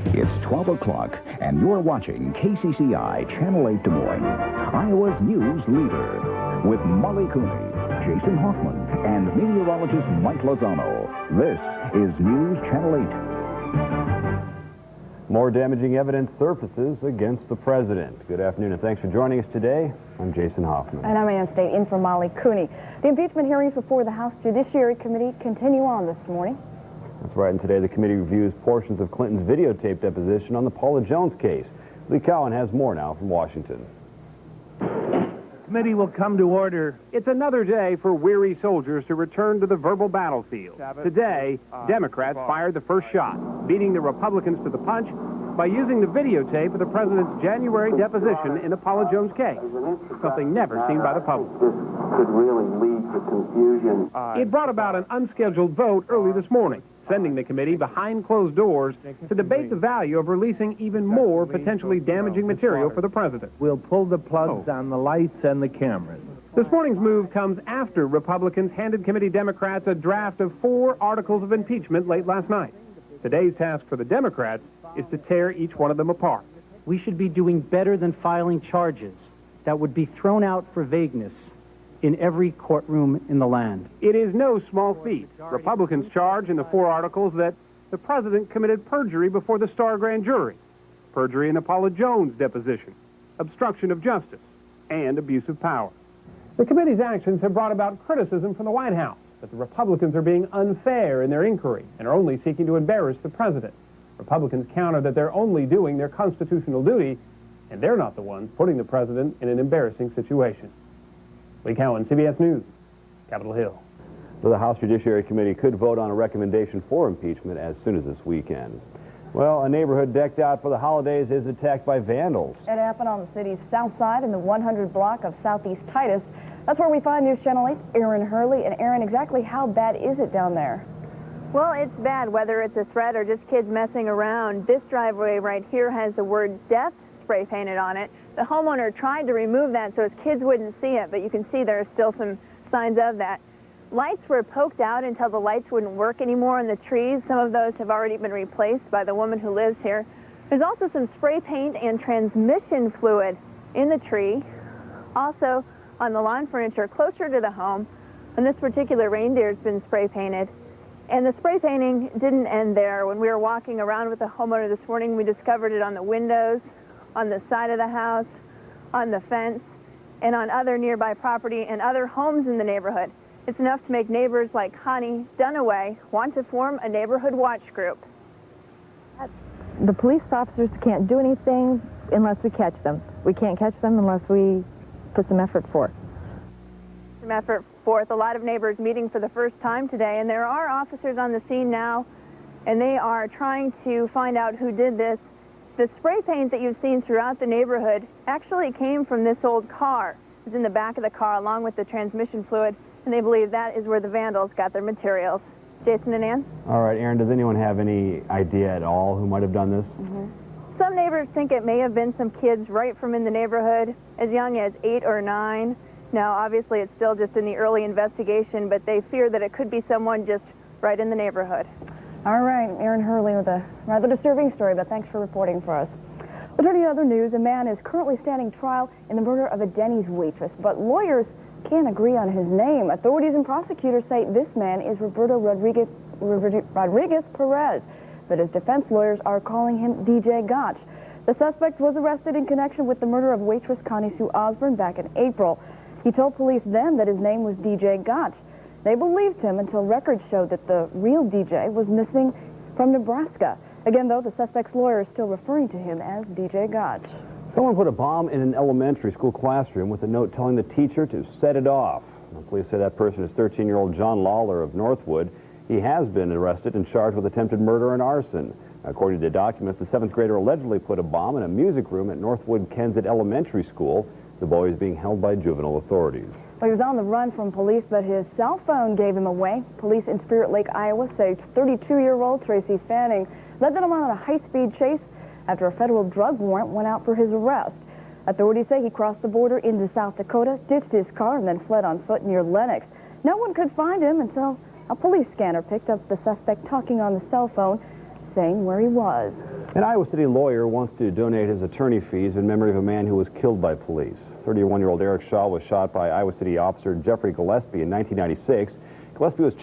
It's 12 o'clock, and you're watching KCCI Channel 8 Des Moines, Iowa's news leader. With Molly Cooney, Jason Hoffman, and meteorologist Mike Lozano. This is News Channel 8. More damaging evidence surfaces against the president. Good afternoon, and thanks for joining us today. I'm Jason Hoffman. And I'm Ann State, in for Molly Cooney. The impeachment hearings before the House Judiciary Committee continue on this morning. That's right, and today the committee reviews portions of Clinton's videotape deposition on the Paula Jones case. Lee Cowan has more now from Washington. The committee will come to order. It's another day for weary soldiers to return to the verbal battlefield. Today, Democrats fired the first shot, beating the Republicans to the punch by using the videotape of the president's January deposition in the Paula Jones case, something never seen by the public. This could really lead to confusion. It brought about an unscheduled vote early this morning, sending the committee behind closed doors to debate the value of releasing even more potentially damaging material for the president. We'll pull the plugs on the lights and the cameras. This morning's move comes after Republicans handed committee Democrats a draft of 4 articles of impeachment late last night. Today's task for the Democrats is to tear each one of them apart. We should be doing better than filing charges that would be thrown out for vagueness in every courtroom in the land. It is no small feat. Republicans charge in the 4 articles that the president committed perjury before the Starr grand jury, perjury in the Paula Jones deposition, obstruction of justice, and abuse of power. The committee's actions have brought about criticism from the White House that the Republicans are being unfair in their inquiry and are only seeking to embarrass the president. Republicans counter that they're only doing their constitutional duty, and they're not the ones putting the president in an embarrassing situation. Lee Cowan, CBS News, Capitol Hill. So the House Judiciary Committee could vote on a recommendation for impeachment as soon as this weekend. Well, a neighborhood decked out for the holidays is attacked by vandals. It happened on the city's south side in the 100 block of Southeast Titus. That's where we find News Channel 8's Aaron Hurley. And Aaron, exactly how bad is it down there? Well, it's bad, whether it's a threat or just kids messing around. This driveway right here has the word death spray painted on it. The homeowner tried to remove that so his kids wouldn't see it, but you can see there are still some signs of that. Lights were poked out until the lights wouldn't work anymore on the trees. Some of those have already been replaced by the woman who lives here. There's also some spray paint and transmission fluid in the tree. Also, on the lawn furniture closer to the home, and this particular reindeer's been spray painted. And the spray painting didn't end there. When we were walking around with the homeowner this morning, we discovered it on the windows, on the side of the house, on the fence, and on other nearby property and other homes in the neighborhood. It's enough to make neighbors like Connie Dunaway want to form a neighborhood watch group. The police officers can't do anything unless we catch them. We can't catch them unless we put some effort forth. Some effort forth. A lot of neighbors meeting for the first time today, and there are officers on the scene now, and they are trying to find out who did this. The spray paint that you've seen throughout the neighborhood actually came from this old car. It's in the back of the car along with the transmission fluid, and they believe that is where the vandals got their materials. Jason and Ann? All right, Aaron, does anyone have any idea at all who might have done this? Some neighbors think it may have been some kids right from in the neighborhood, as young as 8 or 9. Now, obviously, it's still just in the early investigation, but they fear that it could be someone just right in the neighborhood. All right, Aaron Hurley with a rather disturbing story, but thanks for reporting for us. Well, turning to other news, a man is currently standing trial in the murder of a Denny's waitress, but lawyers can't agree on his name. Authorities and prosecutors say this man is Roberto Rodriguez Perez, but his defense lawyers are calling him DJ Gotch. The suspect was arrested in connection with the murder of waitress Connie Sue Osborne back in April. He told police then that his name was DJ Gotch. They believed him until records showed that the real DJ was missing from Nebraska. Again, though, the suspect's lawyer is still referring to him as DJ Gotch. Someone put a bomb in an elementary school classroom with a note telling the teacher to set it off. Now, police say that person is 13-year-old John Lawler of Northwood. He has been arrested and charged with attempted murder and arson. According to documents, the 7th grader allegedly put a bomb in a music room at Northwood Kensett Elementary School. The boy is being held by juvenile authorities. Well, he was on the run from police, but his cell phone gave him away. Police in Spirit Lake, Iowa say 32-year-old Tracy Fanning led them on a high-speed chase after a federal drug warrant went out for his arrest. Authorities say he crossed the border into South Dakota, ditched his car, and then fled on foot near Lenox. No one could find him until a police scanner picked up the suspect talking on the cell phone. saying where he was. An Iowa City lawyer wants to donate his attorney fees in memory of a man who was killed by police. 31-year-old Eric Shaw was shot by Iowa City officer Jeffrey Gillespie in 1996. Gillespie was